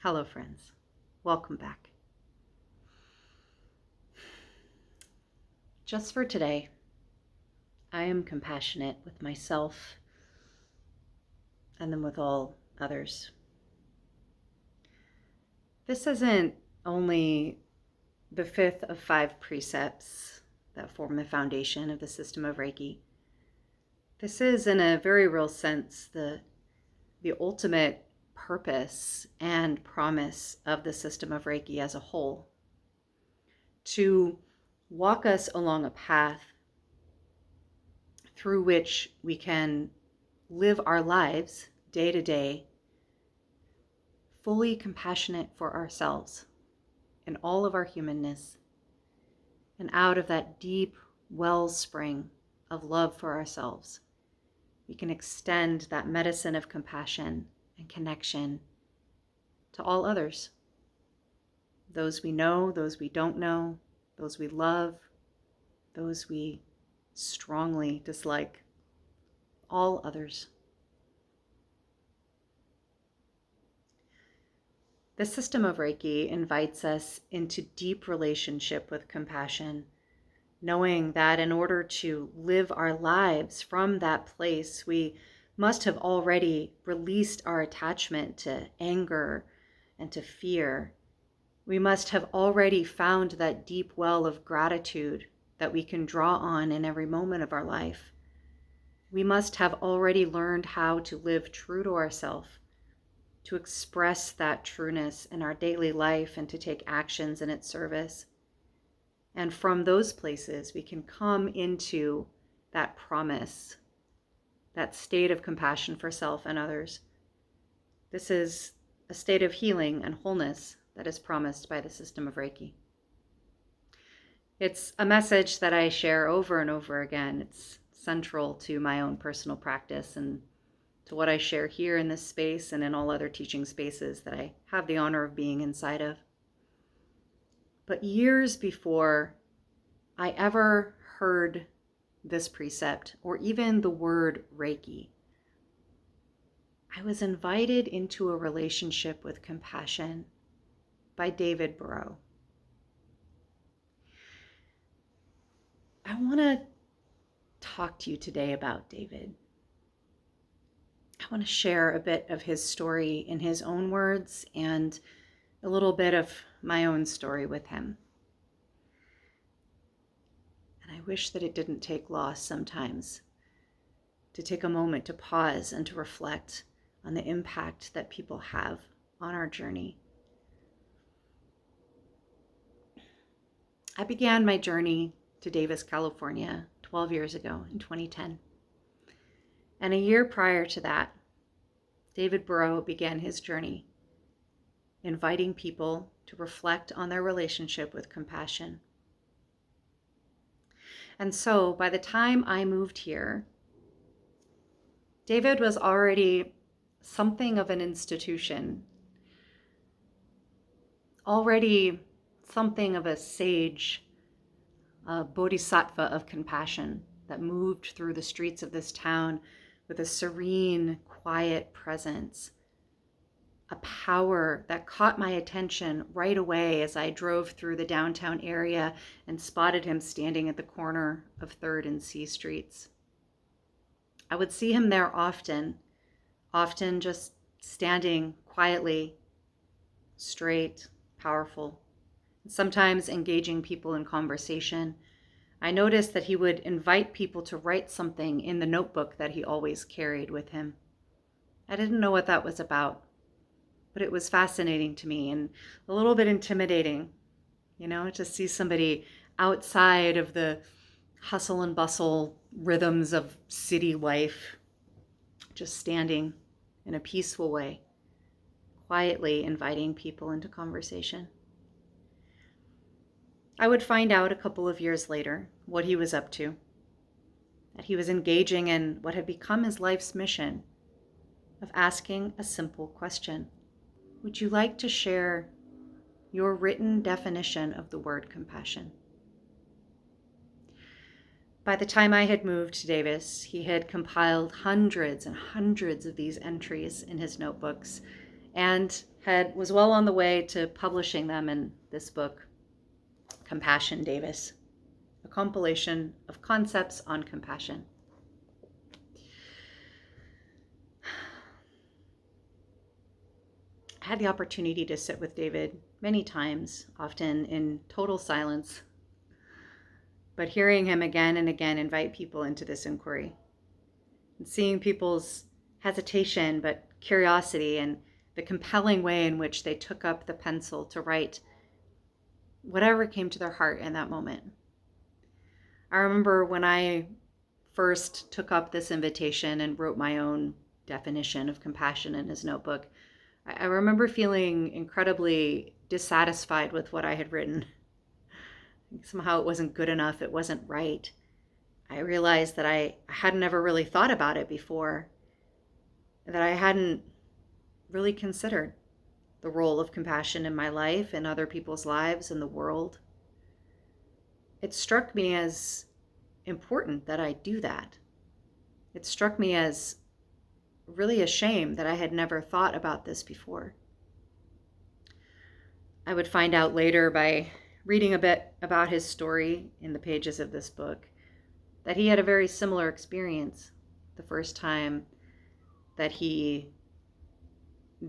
Hello, friends. Welcome back. Just for today, I am compassionate with myself and then with all others. This isn't only the fifth of 5 precepts that form the foundation of the system of Reiki. This is, in a very real sense, the ultimate purpose and promise of the system of Reiki as a whole. To walk us along a path through which we can live our lives day to day, fully compassionate for ourselves in all of our humanness, and out of that deep wellspring of love for ourselves, we can extend that medicine of compassion and connection to all others. Those we know, those we don't know, those we love, those we strongly dislike, all others. The system of Reiki invites us into deep relationship with compassion, knowing that in order to live our lives from that place, we must have already released our attachment to anger and to fear. We must have already found that deep well of gratitude that we can draw on in every moment of our life. We must have already learned how to live true to ourselves, to express that trueness in our daily life and to take actions in its service. And from those places, we can come into that promise, that state of compassion for self and others. This is a state of healing and wholeness that is promised by the system of Reiki. It's a message that I share over and over again. It's central to my own personal practice and to what I share here in this space and in all other teaching spaces that I have the honor of being inside of. But years before I ever heard this precept or even the word Reiki, I was invited into a relationship with compassion by David Breaux. I want to talk to you today about David. I want to share a bit of his story in his own words and a little bit of my own story with him. And I wish that it didn't take loss sometimes to take a moment to pause and to reflect on the impact that people have on our journey. I began my journey to Davis, California 12 years ago in 2010. And a year prior to that, David Breaux began his journey, inviting people to reflect on their relationship with compassion. And so by the time I moved here, David was already something of an institution, already something of a sage, a bodhisattva of compassion that moved through the streets of this town with a serene, quiet presence, a power that caught my attention right away as I drove through the downtown area and spotted him standing at the corner of 3rd and C Streets. I would see him there often just standing quietly, straight, powerful, sometimes engaging people in conversation. I noticed that he would invite people to write something in the notebook that he always carried with him. I didn't know what that was about, but it was fascinating to me and a little bit intimidating, to see somebody outside of the hustle and bustle rhythms of city life, just standing in a peaceful way, quietly inviting people into conversation. I would find out a couple of years later what he was up to, that he was engaging in what had become his life's mission of asking a simple question. Would you like to share your written definition of the word compassion? By the time I had moved to Davis, he had compiled hundreds and hundreds of these entries in his notebooks, and was well on the way to publishing them in this book, Compassion Davis, a compilation of concepts on compassion. I had the opportunity to sit with David many times, often in total silence, but hearing him again and again invite people into this inquiry, and seeing people's hesitation but curiosity and the compelling way in which they took up the pencil to write whatever came to their heart in that moment. I remember when I first took up this invitation and wrote my own definition of compassion in his notebook, I remember feeling incredibly dissatisfied with what I had written. Somehow it wasn't good enough, it wasn't right. I realized that I hadn't ever really thought about it before, that I hadn't really considered the role of compassion in my life and other people's lives in the world. It struck me as important that I do that. It struck me as really a shame that I had never thought about this before. I would find out later by reading a bit about his story in the pages of this book that he had a very similar experience the first time that he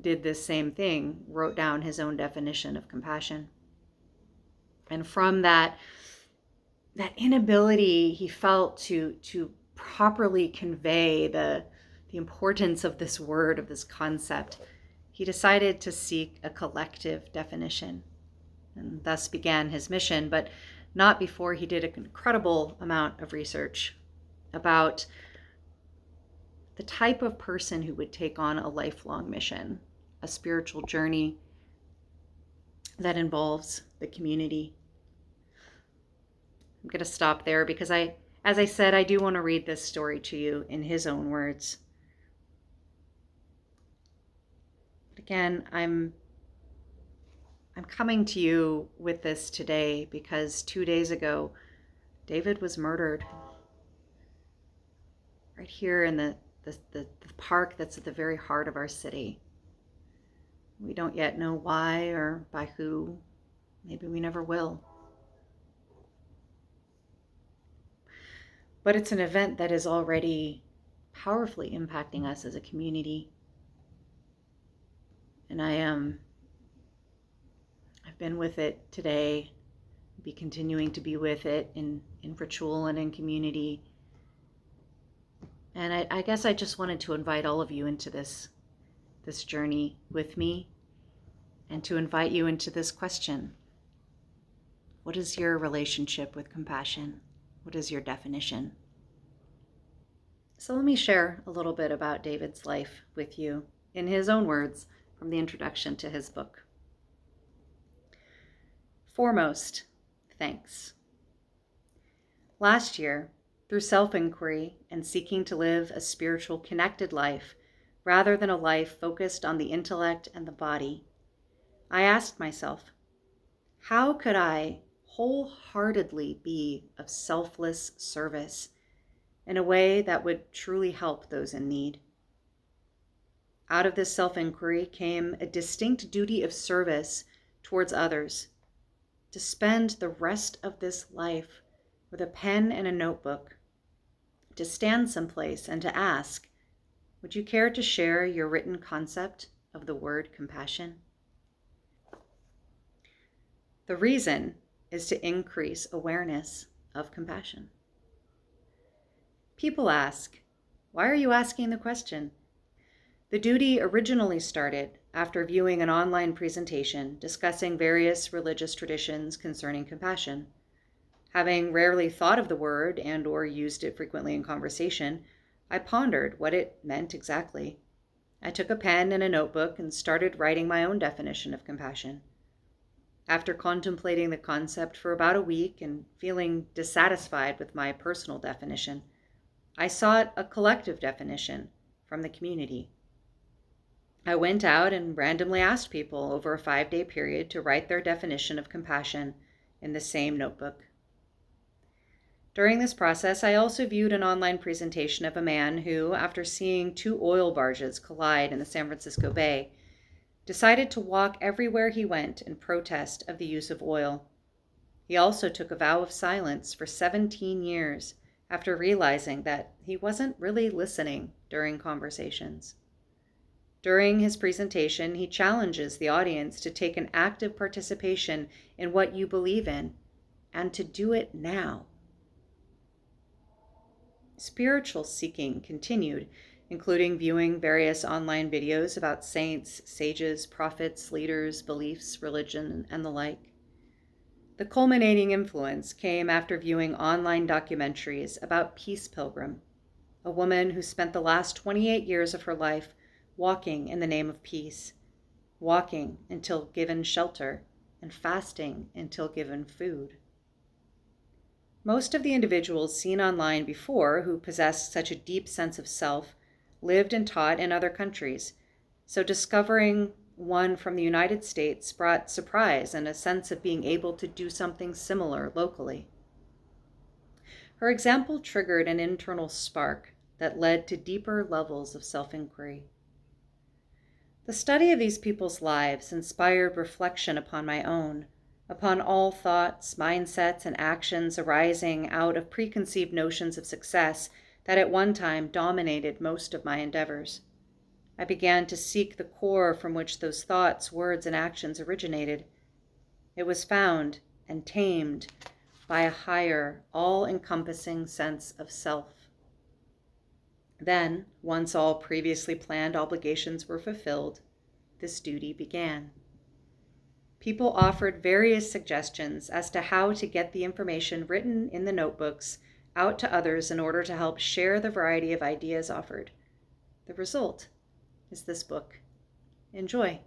did this same thing, wrote down his own definition of compassion. And from that inability he felt to properly convey the importance of this word, of this concept, he decided to seek a collective definition, and thus began his mission, but not before he did an incredible amount of research about the type of person who would take on a lifelong mission, a spiritual journey that involves the community. I'm going to stop there because as I said, I do want to read this story to you in his own words. But again, I'm coming to you with this today because 2 days ago, David was murdered right here in the park that's at the very heart of our city. We don't yet know why or by who. Maybe we never will. But it's an event that is already powerfully impacting us as a community. And I've been with it today, be continuing to be with it in ritual and in community. And I guess I just wanted to invite all of you into this journey with me, and to invite you into this question. What is your relationship with compassion? What is your definition? So let me share a little bit about David's life with you in his own words from the introduction to his book. Foremost, thanks. Last year, through self-inquiry and seeking to live a spiritual connected life rather than a life focused on the intellect and the body, I asked myself, how could I wholeheartedly be of selfless service in a way that would truly help those in need? Out of this self-inquiry came a distinct duty of service towards others, to spend the rest of this life with a pen and a notebook, to stand someplace and to ask, would you care to share your written concept of the word compassion? The reason is to increase awareness of compassion. People ask, why are you asking the question? The duty originally started after viewing an online presentation discussing various religious traditions concerning compassion. Having rarely thought of the word and/or used it frequently in conversation, I pondered what it meant exactly. I took a pen and a notebook and started writing my own definition of compassion. After contemplating the concept for about a week and feeling dissatisfied with my personal definition, I sought a collective definition from the community. I went out and randomly asked people over a 5-day period to write their definition of compassion in the same notebook. During this process, I also viewed an online presentation of a man who, after seeing 2 oil barges collide in the San Francisco Bay, decided to walk everywhere he went in protest of the use of oil. He also took a vow of silence for 17 years after realizing that he wasn't really listening during conversations. During his presentation, he challenges the audience to take an active participation in what you believe in and to do it now. Spiritual seeking continued, including viewing various online videos about saints, sages, prophets, leaders, beliefs, religion, and the like. The culminating influence came after viewing online documentaries about Peace Pilgrim, a woman who spent the last 28 years of her life walking in the name of peace, walking until given shelter, and fasting until given food. Most of the individuals seen online before who possessed such a deep sense of self lived and taught in other countries, so discovering one from the United States brought surprise and a sense of being able to do something similar locally. Her example triggered an internal spark that led to deeper levels of self-inquiry. The study of these people's lives inspired reflection upon my own, upon all thoughts, mindsets, and actions arising out of preconceived notions of success that at one time dominated most of my endeavors. I began to seek the core from which those thoughts, words, and actions originated. It was found and tamed by a higher, all-encompassing sense of self. Then, once all previously planned obligations were fulfilled, this duty began. People offered various suggestions as to how to get the information written in the notebooks out to others in order to help share the variety of ideas offered. The result is this book. Enjoy.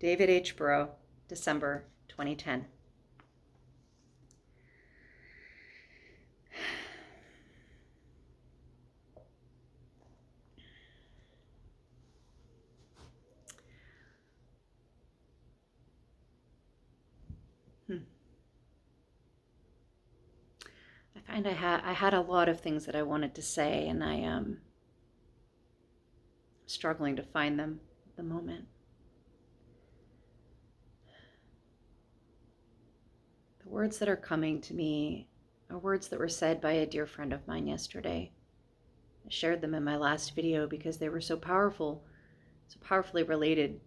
David H. Breaux, December 2010. I find I had a lot of things that I wanted to say, and I am struggling to find them at the moment. The words that are coming to me are words that were said by a dear friend of mine yesterday. I shared them in my last video because they were so powerful, so powerfully related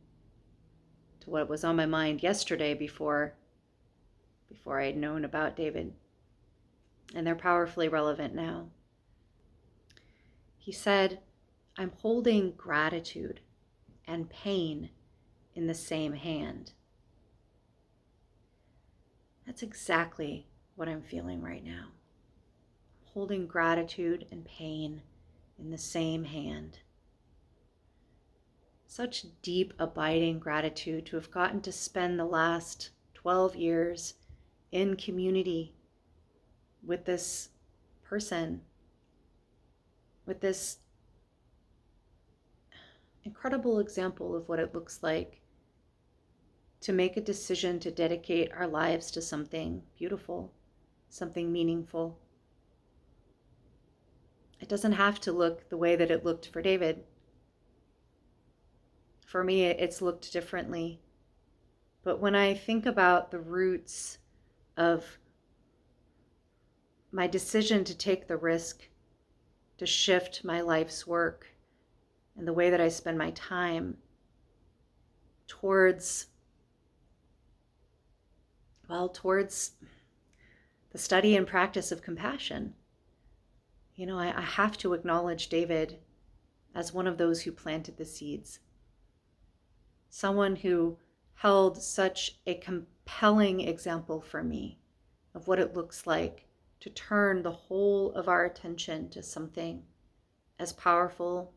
to what was on my mind yesterday before I had known about David. And they're powerfully relevant now. He said, "I'm holding gratitude and pain in the same hand." That's exactly what I'm feeling right now. Holding gratitude and pain in the same hand. Such deep, abiding gratitude to have gotten to spend the last 12 years in community with this person, with this incredible example of what it looks like to make a decision to dedicate our lives to something beautiful, something meaningful. It doesn't have to look the way that it looked for David. For me, it's looked differently. But when I think about the roots of my decision to take the risk to shift my life's work and the way that I spend my time towards the study and practice of compassion, I have to acknowledge David as one of those who planted the seeds. Someone who held such a compelling example for me of what it looks like to turn the whole of our attention to something as powerful,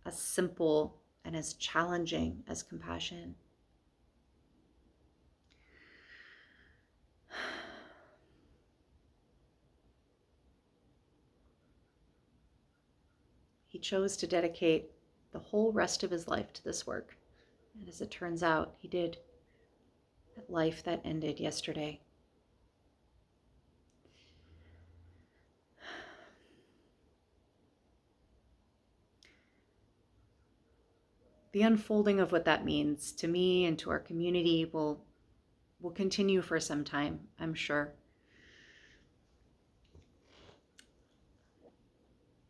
as simple, and as challenging as compassion. He chose to dedicate the whole rest of his life to this work. And as it turns out, he did. That life that ended yesterday. the unfolding of what that means to me and to our community will continue for some time, I'm sure.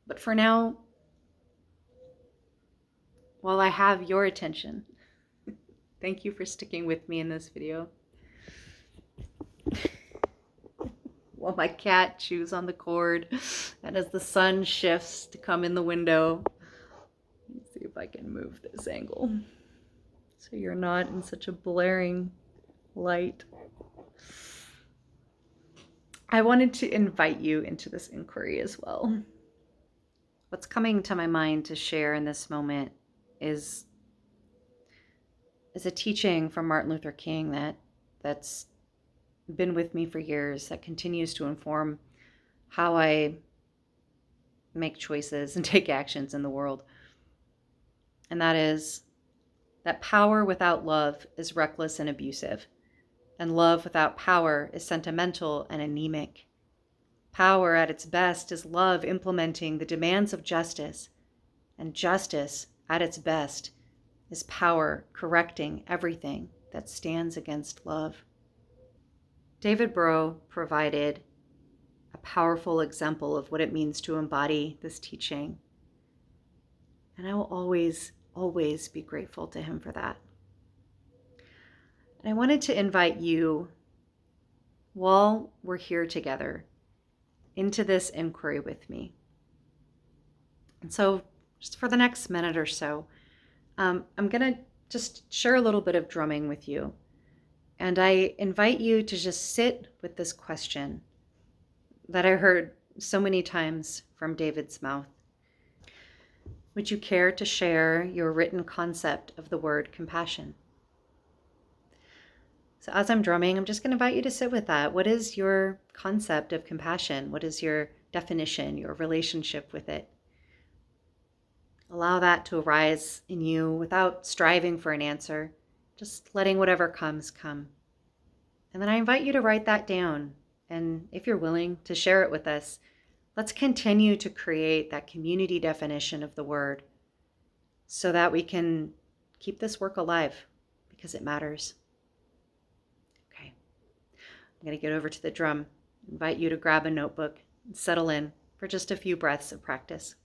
But for now, while I have your attention, thank you for sticking with me in this video. While my cat chews on the cord, and as the sun shifts to come in the window, let's see if I can move this angle so you're not in such a blaring light. I wanted to invite you into this inquiry as well. What's coming to my mind to share in this moment is a teaching from Martin Luther King that's been with me for years, that continues to inform how I make choices and take actions in the world. And that is that power without love is reckless and abusive, and love without power is sentimental and anemic. Power at its best is love implementing the demands of justice, and justice at its best is power correcting everything that stands against love. David Breaux provided a powerful example of what it means to embody this teaching, and I will always, always be grateful to him for that. And I wanted to invite you, while we're here together, into this inquiry with me. And so just for the next minute or so, I'm going to just share a little bit of drumming with you. And I invite you to just sit with this question that I heard so many times from David's mouth. Would you care to share your written concept of the word compassion? So as I'm drumming, I'm just going to invite you to sit with that. What is your concept of compassion? What is your definition, your relationship with it? Allow that to arise in you without striving for an answer, just letting whatever comes come. And then I invite you to write that down. And if you're willing to share it with us, let's continue to create that community definition of the word so that we can keep this work alive, because it matters. Okay, I'm going to get over to the drum, invite you to grab a notebook and settle in for just a few breaths of practice.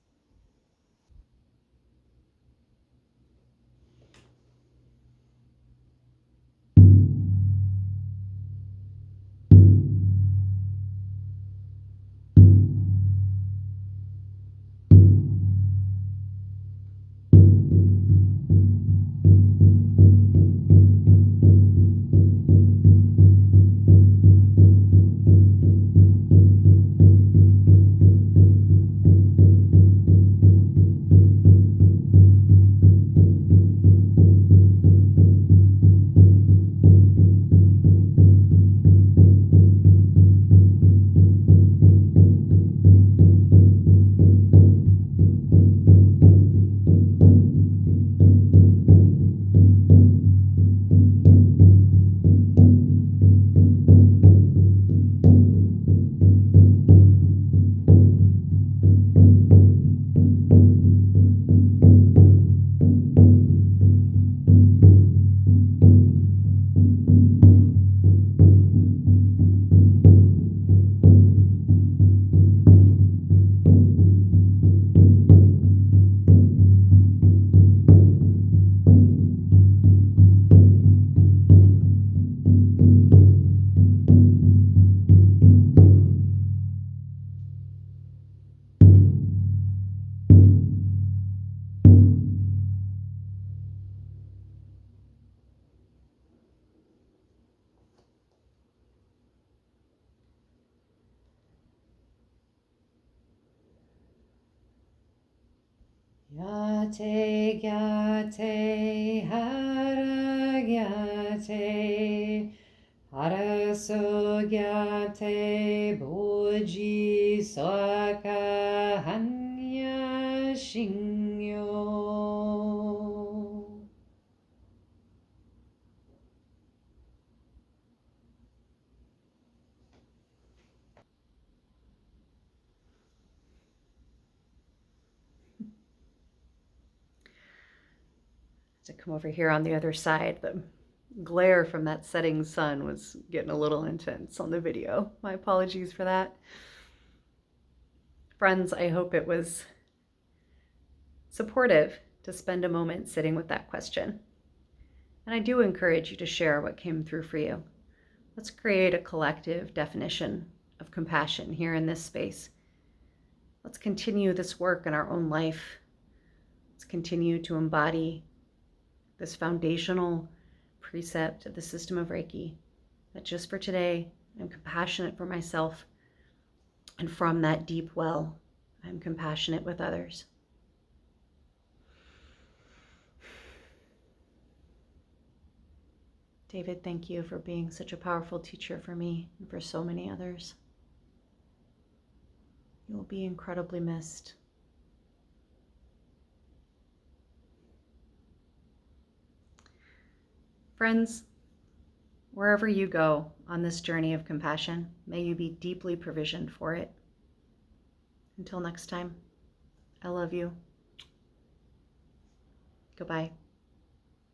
Gyate, gyate, hara gyate, hara so gyate, boji soaka hanya shingyo. To come over here on the other side, the glare from that setting sun was getting a little intense on the video. My apologies for that. Friends, I hope it was supportive to spend a moment sitting with that question. And I do encourage you to share what came through for you. Let's create a collective definition of compassion here in this space. Let's continue this work in our own life. Let's continue to embody this foundational precept of the system of Reiki, that just for today, I'm compassionate for myself, and from that deep well, I'm compassionate with others. David, thank you for being such a powerful teacher for me and for so many others. You will be incredibly missed. Friends, wherever you go on this journey of compassion, may you be deeply provisioned for it. Until next time, I love you. Goodbye.